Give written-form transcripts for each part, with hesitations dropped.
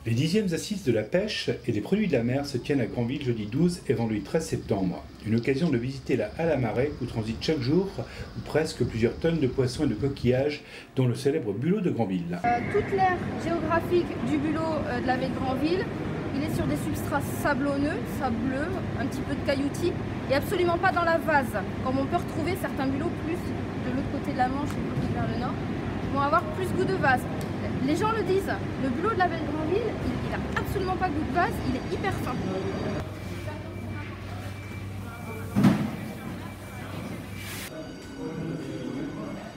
Les 10e assises de la pêche et des produits de la mer se tiennent à Granville jeudi 12 et vendredi 13 septembre. Une occasion de visiter la halle à marée où transitent chaque jour ou presque plusieurs tonnes de poissons et de coquillages, dont le célèbre bulot de Granville. Toute l'aire géographique du bulot de la baie de Granville, il est sur des substrats sablonneux, sableux, un petit peu de cailloutis et absolument pas dans la vase, comme on peut retrouver certains bulots plus de l'autre côté de la Manche et plus vers le nord, vont avoir plus goût de vase. Les gens le disent, le bulot de la baie de Granville, il n'a absolument pas goût de vase, il est hyper fin.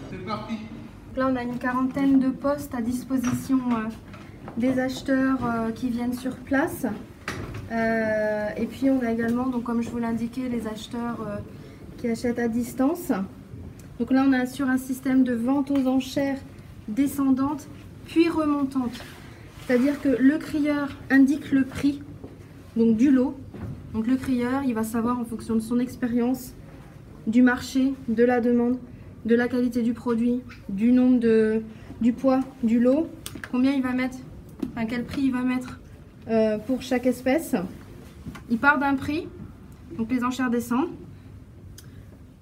C'est parti. Là on a une quarantaine de postes à disposition des acheteurs qui viennent sur place. Et puis on a également, donc, comme je vous l'indiquais, les acheteurs qui achètent à distance. Donc là on a sur un système de vente aux enchères descendante puis remontante. C'est-à-dire que le crieur indique le prix donc du lot. Donc le crieur, il va savoir en fonction de son expérience, du marché, de la demande, de la qualité du produit, du nombre du poids du lot, combien il va mettre, enfin quel prix il va mettre pour chaque espèce. Il part d'un prix, donc les enchères descendent.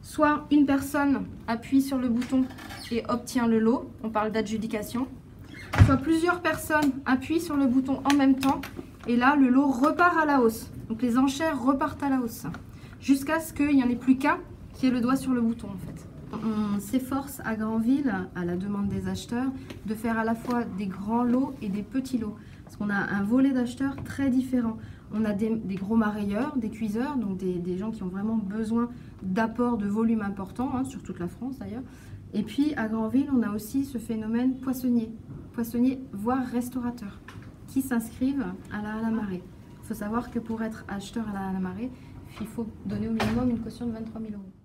Soit une personne appuie sur le bouton et obtient le lot, on parle d'adjudication. Soit plusieurs personnes appuient sur le bouton en même temps et là le lot repart à la hausse. Donc les enchères repartent à la hausse jusqu'à ce qu'il n'y en ait plus qu'un qui ait le doigt sur le bouton en fait. On s'efforce à Granville, à la demande des acheteurs, de faire à la fois des grands lots et des petits lots. Parce qu'on a un volet d'acheteurs très différent. On a des gros marailleurs, des cuiseurs, donc des gens qui ont vraiment besoin d'apports de volume important, hein, sur toute la France d'ailleurs. Et puis à Granville, on a aussi ce phénomène poissonnier, voire restaurateur, qui s'inscrivent à la halle à marée. Il faut savoir que pour être acheteur à la halle à marée, il faut donner au minimum une caution de 23 000 €.